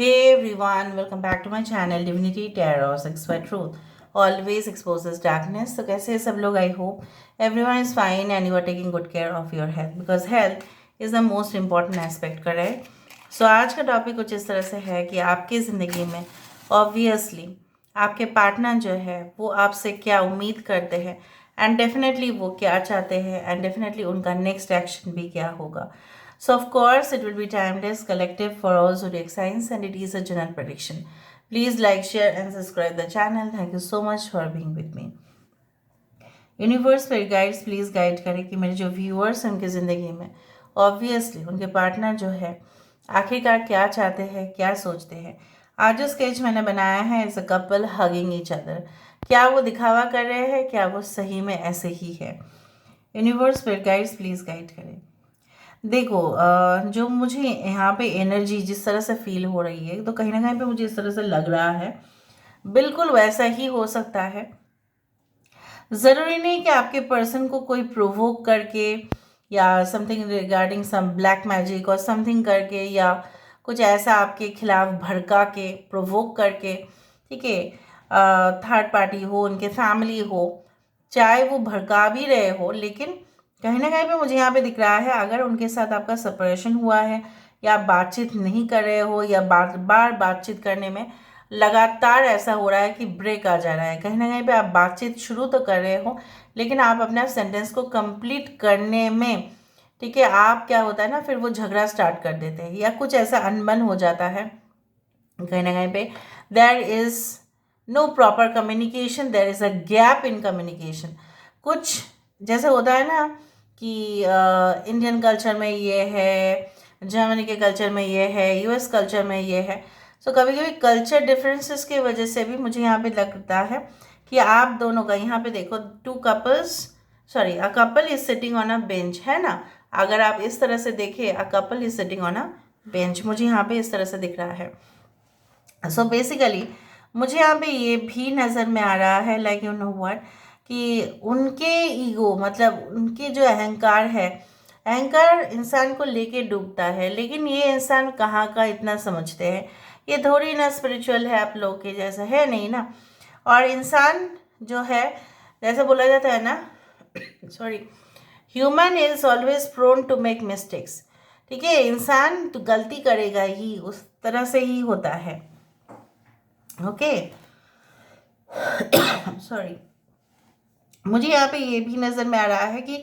Hey everyone, welcome back to my channel Divinity Tarot Sex by Truth. Always exposes darkness. So कैसे हैं सब लोग? I hope everyone is fine and you are taking good care of your health because health is the most important aspect, correct? So आज का topic कुछ इस तरह से है कि आपकी ज़िंदगी में ऑब्वियसली आपके पार्टनर जो है वो आपसे क्या उम्मीद करते हैं एंड डेफिनेटली वो क्या चाहते हैं एंड डेफिनेटली उनका नेक्स्ट एक्शन भी क्या होगा. So of course it will be timeless, collective for all zodiac signs and it is a general prediction. Please like, share and subscribe the channel. Thank you so much for being with me. Universe फिर guides please guide करें कि मेरे जो viewers हैं उनकी ज़िंदगी में obviously उनके पार्टनर जो है आखिरकार क्या चाहते हैं, क्या सोचते हैं. आज जो स्केच मैंने बनाया है is a couple hugging each other. क्या वो दिखावा कर रहे हैं, क्या वो सही में ऐसे ही है? यूनिवर्स फिर गाइड्स प्लीज़ गाइड करें. देखो जो मुझे यहाँ पे एनर्जी जिस तरह से फील हो रही है तो कहीं ना कहीं पे मुझे इस तरह से लग रहा है बिल्कुल वैसा ही हो सकता है. ज़रूरी नहीं कि आपके पर्सन को कोई प्रोवोक करके या something regarding some black magic और समथिंग करके या कुछ ऐसा आपके खिलाफ भड़का के प्रोवोक करके, ठीक है, थर्ड पार्टी हो, उनके फैमिली हो, चाहे वो भड़का भी रहे हो, लेकिन कहीं ना कहीं पे मुझे यहाँ पे दिख रहा है अगर उनके साथ आपका सेपरेशन हुआ है या आप बातचीत नहीं कर रहे हो या बार बार बातचीत करने में लगातार ऐसा हो रहा है कि ब्रेक आ जा रहा है, कहीं ना कहीं पे आप बातचीत शुरू तो कर रहे हो लेकिन आप अपना सेंटेंस को कंप्लीट करने में, ठीक है, आप क्या होता है ना फिर वो झगड़ा स्टार्ट कर देते हैं या कुछ ऐसा अनबन हो जाता है. कहीं ना कहीं पे there is no proper communication, there is a gap in communication. कुछ जैसे होता है ना कि इंडियन कल्चर में ये है, जर्मनी के कल्चर में ये है, यूएस कल्चर में ये है. सो कभी कभी कल्चर डिफरेंसेस की वजह से भी मुझे यहाँ पे लगता है कि आप दोनों का, यहाँ पे देखो two couples, sorry a couple is sitting on a bench, है ना. अगर आप इस तरह से देखें a couple is sitting on a bench, मुझे यहाँ पे इस तरह से दिख रहा है. सो बेसिकली मुझे यहाँ पे ये भी नज़र में आ रहा है लाइक यू नो व्हाट कि उनके ईगो मतलब उनके जो अहंकार है, अहंकार इंसान को लेके डूबता है लेकिन ये इंसान कहाँ का इतना समझते हैं. ये थोड़ी ना स्पिरिचुअल है आप लोग के जैसा, है नहीं ना. और इंसान जो है जैसे बोला जाता है ना sorry, human is always prone to make mistakes. ठीक है, इंसान तो गलती करेगा ही, उस तरह से ही होता है. Okay sorry. मुझे यहाँ पे ये भी नज़र में आ रहा है कि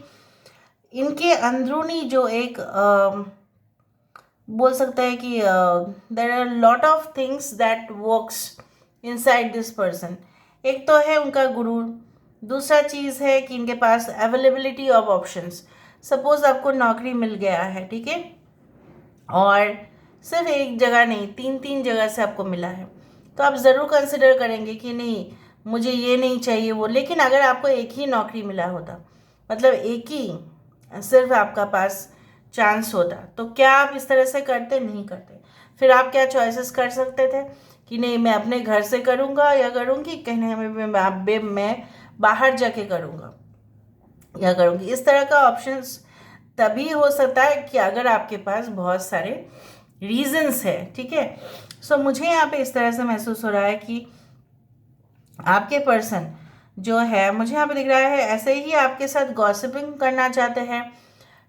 इनके अंदरूनी जो एक बोल सकता है कि there are lot of things that works inside this person. एक तो है उनका गुरूर, दूसरा चीज़ है कि इनके पास अवेलेबिलिटी ऑफ ऑप्शंस. सपोज आपको नौकरी मिल गया है, ठीक है, और सिर्फ एक जगह नहीं तीन तीन जगह से आपको मिला है, तो आप ज़रूर कंसिडर करेंगे कि नहीं मुझे ये नहीं चाहिए वो. लेकिन अगर आपको एक ही नौकरी मिला होता, मतलब एक ही सिर्फ आपका पास चांस होता, तो क्या आप इस तरह से करते? नहीं करते. फिर आप क्या चॉइसेस कर सकते थे कि नहीं मैं अपने घर से करूँगा या करूँगी कहने में मैं बाहर जाके करूँगा या करूँगी. इस तरह का ऑप्शंस तभी हो सकता है कि अगर आपके पास बहुत सारे रीजंस है, ठीक है. सो मुझे यहाँ पे इस तरह से महसूस हो रहा है कि आपके पर्सन जो है, मुझे यहाँ पे दिख रहा है ऐसे ही आपके साथ गॉसिपिंग करना चाहते हैं,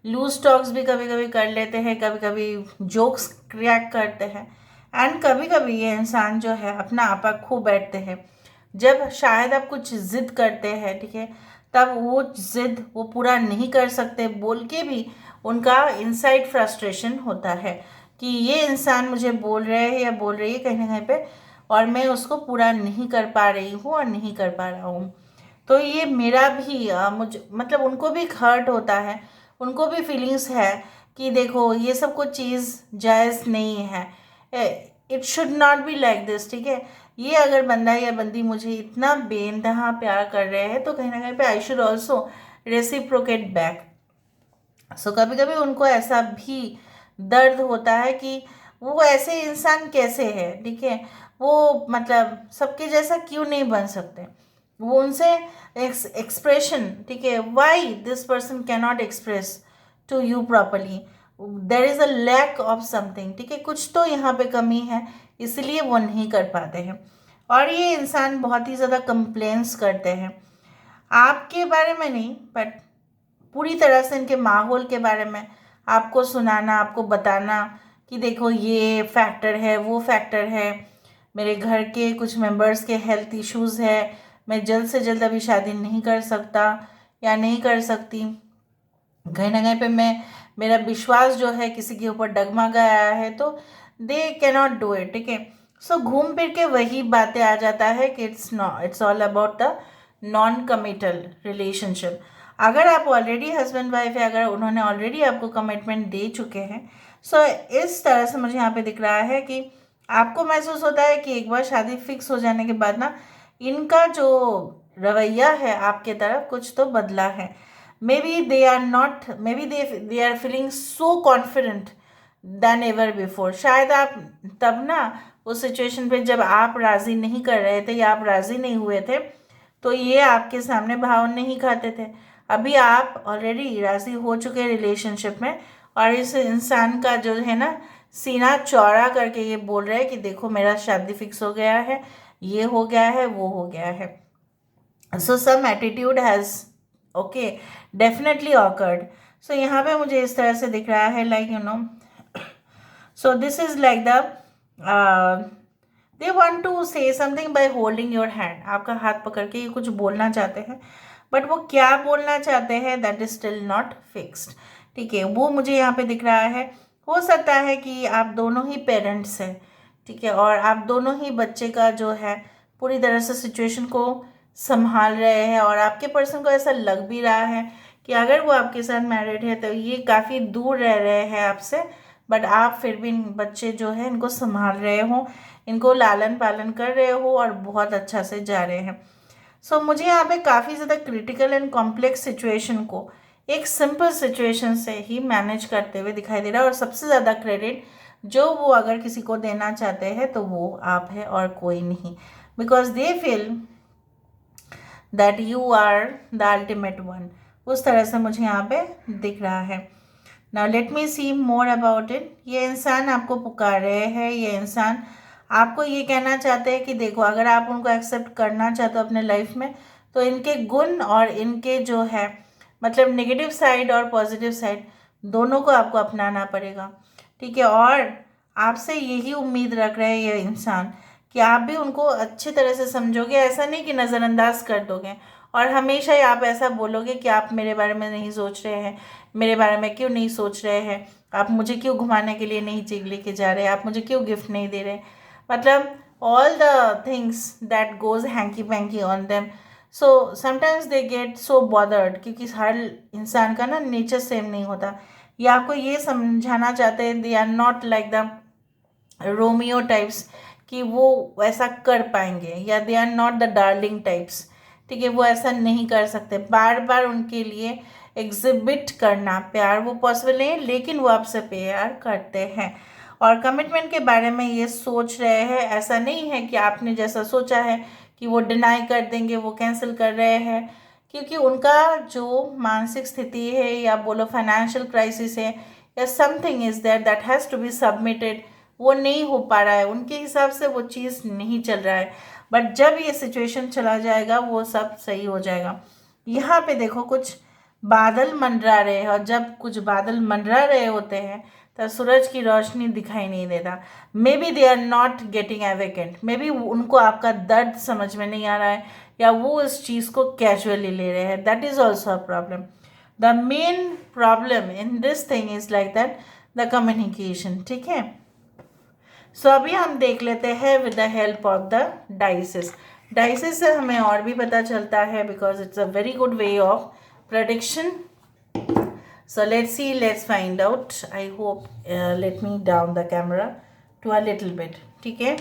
लूज टॉक्स भी कभी कभी कर लेते हैं, कभी कभी जोक्स क्रैक करते हैं एंड कभी कभी ये इंसान जो है अपना आपा खो बैठते हैं. जब शायद आप कुछ ज़िद करते हैं, ठीक है, तब वो ज़िद वो पूरा नहीं कर सकते बोल के भी उनका इनसाइड फ्रस्ट्रेशन होता है कि ये इंसान मुझे बोल रहे हैं या बोल रही है कहीं ना कहीं पे और मैं उसको पूरा नहीं कर पा रही हूँ और नहीं कर पा रहा हूँ. तो ये मेरा भी मुझ मतलब उनको भी हर्ट होता है, उनको भी फीलिंग्स है कि देखो ये सब कुछ चीज़ जायज़ नहीं है, it should not be like this. ठीक है, ये अगर बंदा या बंदी मुझे इतना बेइंतहा प्यार कर रहे हैं तो कहीं ना कहीं पे I should also reciprocate back. So कभी कभी उनको ऐसा भी दर्द होता है कि वो ऐसे इंसान कैसे है, ठीक है, वो मतलब सबके जैसा क्यों नहीं बन सकते. वो उनसे एक्सप्रेशन, ठीक है, why this person can not express to you properly. There is a lack of something, ठीक है, कुछ तो यहाँ पे कमी है, इसलिए वो नहीं कर पाते हैं। और ये इंसान बहुत ही ज़्यादा कंप्लेंट्स करते हैं, आपके बारे में नहीं बट पूरी तरह से इनके माहौल के बारे में आपको सुनाना, आपको बताना कि देखो ये फैक्टर है, वो फैक्टर है, मेरे घर के कुछ मेंबर्स के हेल्थ इश्यूज़ है, मैं जल्द से जल्द अभी शादी नहीं कर सकता या नहीं कर सकती, कहीं ना कहीं पे मैं मेरा विश्वास जो है किसी के ऊपर डगमगा गया है, तो they can not do it, ठीक है। सो घूम फिर के वही बातें आ जाता है कि it's all about the non committal relationship. अगर आप ऑलरेडी हस्बैंड वाइफ है, अगर उन्होंने ऑलरेडी आपको कमिटमेंट दे चुके हैं, सो इस तरह से मुझे यहाँ पे दिख रहा है कि आपको महसूस होता है कि एक बार शादी फिक्स हो जाने के बाद ना इनका जो रवैया है आपके तरफ कुछ तो बदला है। Maybe they are not, maybe they are feeling so confident than ever before. शायद आप तब ना उस सिचुएशन पे जब आप राज़ी नहीं कर रहे थे या आप राज़ी नहीं हुए थे, तो ये आपके सामने भाव नहीं खाते थे। अभी आप ऑलरेडी राज़ी हो चुके हैं रिलेशनशिप में, और इस इंसान का जो है ना सीना चौड़ा करके ये बोल रहे हैं कि देखो मेरा शादी फिक्स हो गया है, ये हो गया है, वो हो गया है। So some attitude has okay definitely awkward. So यहाँ पे मुझे इस तरह से दिख रहा है like you know, so this is like the they want to say something by holding your hand, आपका हाथ पकड़ के ये कुछ बोलना चाहते हैं, बट वो क्या बोलना चाहते हैं that is still not fixed, ठीक है। वो मुझे यहाँ पे दिख रहा है, हो सकता है कि आप दोनों ही पेरेंट्स हैं, ठीक है, और आप दोनों ही बच्चे का जो है पूरी तरह से सिचुएशन को संभाल रहे हैं, और आपके पर्सन को ऐसा लग भी रहा है कि अगर वो आपके साथ मैरिड है तो ये काफ़ी दूर रह रहे हैं आपसे, बट आप फिर भी इन बच्चे जो है इनको संभाल रहे हो, इनको लालन पालन कर रहे हो और बहुत अच्छा से जा रहे हैं। सो मुझे यहाँ पे काफ़ी ज़्यादा क्रिटिकल एंड कॉम्प्लेक्स सिचुएशन को एक सिंपल सिचुएशन से ही मैनेज करते हुए दिखाई दे रहा है, और सबसे ज़्यादा क्रेडिट जो वो अगर किसी को देना चाहते हैं तो वो आप है और कोई नहीं, because they feel that you are the ultimate one. उस तरह से मुझे यहाँ पे दिख रहा है। Now let me see more about it. ये इंसान आपको पुकार रहे हैं, ये इंसान आपको ये कहना चाहते हैं कि देखो अगर आप उनको एक्सेप्ट करना चाहते हो अपने लाइफ में, तो इनके गुण और इनके जो है मतलब नेगेटिव साइड और पॉजिटिव साइड दोनों को आपको अपनाना पड़ेगा, ठीक है। और आपसे यही उम्मीद रख रहे हैं ये इंसान कि आप भी उनको अच्छी तरह से समझोगे, ऐसा नहीं कि नज़रअंदाज कर दोगे और हमेशा ही आप ऐसा बोलोगे कि आप मेरे बारे में नहीं सोच रहे हैं, मेरे बारे में क्यों नहीं सोच रहे हैं, आप मुझे क्यों घुमाने के लिए नहीं चीज लेके जा रहे, आप मुझे क्यों गिफ्ट नहीं दे रहे, मतलब all the things that goes hanky panky on them. So sometimes they get so bothered, क्योंकि हर इंसान का ना नेचर सेम नहीं होता। ये आपको ये समझाना चाहते हैं they are not like the Romeo types कि वो ऐसा कर पाएंगे, या they are not the darling types, ठीक है, वो ऐसा नहीं कर सकते। बार बार उनके लिए एग्जिबिट करना प्यार वो पॉसिबल नहीं है, लेकिन वो आपसे प्यार करते हैं। और कमिटमेंट के बारे में ये सोच रहे हैं, ऐसा नहीं है कि आपने जैसा सोचा है कि वो डिनाई कर देंगे, वो कैंसिल कर रहे हैं, क्योंकि उनका जो मानसिक स्थिति है या बोलो फाइनेंशियल क्राइसिस है या something is that that has to be submitted, वो नहीं हो पा रहा है, उनके हिसाब से वो चीज़ नहीं चल रहा है। बट जब ये सिचुएशन चला जाएगा वो सब सही हो जाएगा। यहाँ पे देखो कुछ बादल मंडरा रहे हैं, और जब कुछ बादल मंडरा रहे होते हैं तो सूरज की रोशनी दिखाई नहीं देता। Maybe they are not getting awakened, maybe उनको आपका दर्द समझ में नहीं आ रहा है, या वो इस चीज़ को कैजुअली ले रहे हैं, that is also a problem. The main problem in this thing is like that the communication, ठीक है। सो अभी हम देख लेते हैं with the help of the dices. Dices से हमें और भी पता चलता है, because it's a very good way of prediction. So let's see, let's find out. I hope let me down the camera to a little bit, ठीक है।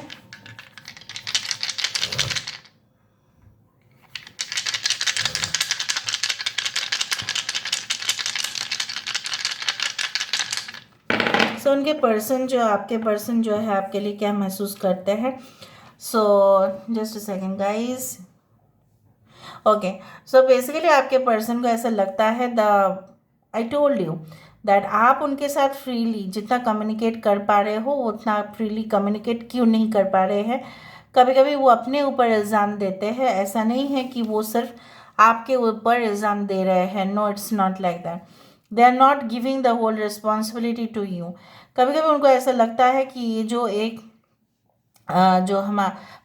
सो उनके पर्सन जो आपके पर्सन जो है आपके लिए क्या महसूस करते हैं। So just a second guys. Okay, so basically आपके पर्सन को ऐसा लगता है the I told you that आप उनके साथ फ्रीली जितना कम्युनिकेट कर पा रहे हो उतना आप फ्रीली कम्युनिकेट क्यों नहीं कर पा रहे हैं। कभी कभी वो अपने ऊपर इल्ज़ाम देते हैं, ऐसा नहीं है कि वो सिर्फ आपके ऊपर इल्ज़ाम दे रहे हैं। No, it's not like that. They are not giving the whole responsibility to you. कभी कभी उनको ऐसा लगता है कि ये जो एक जो हम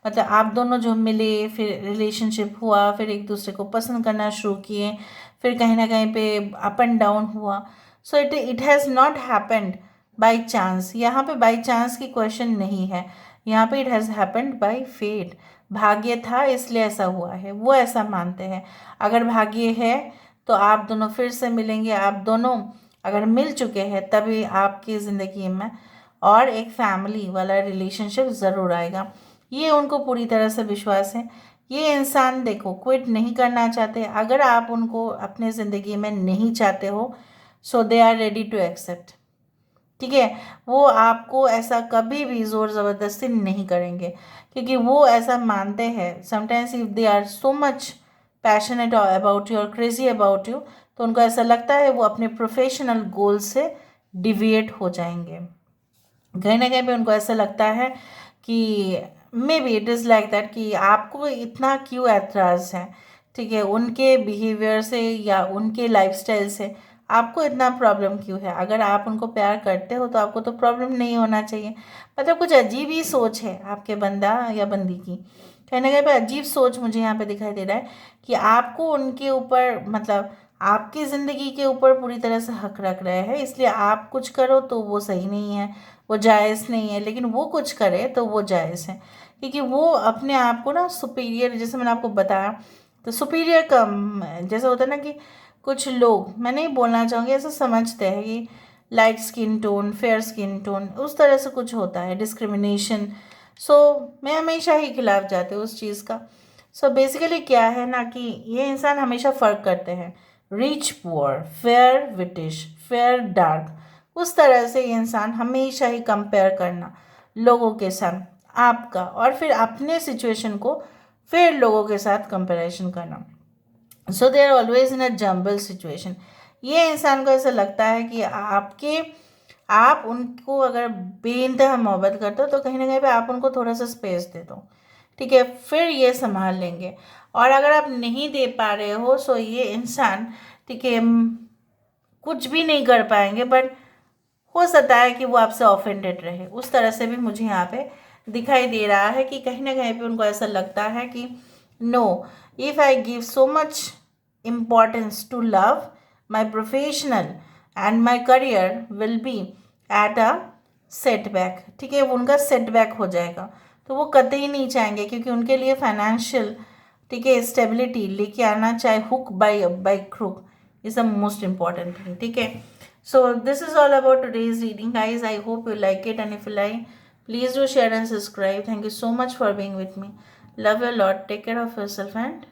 मतलब आप दोनों जो मिले, फिर रिलेशनशिप हुआ, फिर एक दूसरे को पसंद करना शुरू किए, फिर कहीं ना कहीं पे अप एंड डाउन हुआ। So it has not happened by chance. यहाँ पे बाय चांस की क्वेश्चन नहीं है, यहाँ पे it has happened by fate. भाग्य था इसलिए ऐसा हुआ है, वो ऐसा मानते हैं। अगर भाग्य है तो आप दोनों फिर से मिलेंगे, आप दोनों अगर मिल चुके हैं तभी आपकी ज़िंदगी में और एक फैमिली वाला रिलेशनशिप ज़रूर आएगा। ये उनको पूरी तरह से विश्वास है। ये इंसान देखो क्विट नहीं करना चाहते। अगर आप उनको अपने ज़िंदगी में नहीं चाहते हो, so they are ready to accept. ठीक है, वो आपको ऐसा कभी भी ज़ोर ज़बरदस्ती नहीं करेंगे, क्योंकि वो ऐसा मानते हैं। Sometimes if they are so much passionate about you और क्रेजी अबाउट यू, तो उनको ऐसा लगता है वो अपने प्रोफेशनल गोल से डिविएट हो जाएंगे। कहीं ना कहीं पे उनको ऐसा लगता है कि may be it is like that कि आपको इतना क्यों ऐतराज़ है, ठीक है, उनके बिहेवियर से या उनके लाइफस्टाइल से आपको इतना प्रॉब्लम क्यों है। अगर आप उनको प्यार करते हो तो आपको तो प्रॉब्लम नहीं होना चाहिए। मतलब कुछ अजीब ही सोच है आपके बंदा या बंदी की। कहीं ना कहीं पे अजीब सोच मुझे यहाँ पे दिखाई दे रहा है कि आपको उनके ऊपर मतलब आपकी ज़िंदगी के ऊपर पूरी तरह से हक रख रहे हैं, इसलिए आप कुछ करो तो वो सही नहीं है, वो जायज़ नहीं है, लेकिन वो कुछ करे तो वो जायज़ है। क्योंकि वो अपने आप को ना सुपीरियर, जैसे मैंने आपको बताया, तो सुपीरियर कम जैसे होता है ना कि कुछ लोग, मैं नहीं बोलना चाहूँगी, ऐसा समझते हैं कि light skin tone, fair skin tone, उस तरह से कुछ होता है डिस्क्रिमिनेशन। सो मैं हमेशा ही खिलाफ जाती हूँ उस चीज़ का। सो बेसिकली क्या है ना कि ये इंसान हमेशा फ़र्क करते हैं, rich poor, fair whitish, fair dark, उस तरह से ये इंसान हमेशा ही कंपेयर करना लोगों के साथ आपका, और फिर अपने सिचुएशन को फिर लोगों के साथ कंपेरिजन करना। So they are always in a jumble situation. ये इंसान को ऐसा लगता है कि आप उनको अगर बेइंतहा मोहब्बत करते हो तो कहीं ना कहीं पे आप उनको थोड़ा सा स्पेस दे दो, ठीक है, फिर ये संभाल लेंगे। और अगर आप नहीं दे पा रहे हो सो ये इंसान, ठीक है, कुछ भी नहीं कर पाएंगे, बट हो सकता है कि वो आपसे ऑफेंडेड रहे। उस तरह से भी मुझे यहाँ पे दिखाई दे रहा है कि कहीं ना कहीं पे उनको ऐसा लगता है कि no, if I give so much importance to love, my professional and my career will be at a setback. ठीक है, वो उनका सेटबैक हो जाएगा, तो वो कतई नहीं चाहेंगे, क्योंकि उनके लिए फाइनेंशियल, ठीक है, स्टेबिलिटी लेके आना, चाहे hook by crook, is the most important thing. ठीक है, so this is all about today's reading, guys. I hope you like it, and if you like, please do share and subscribe. Thank you so much for being with me. Love you a lot. Take care of yourself and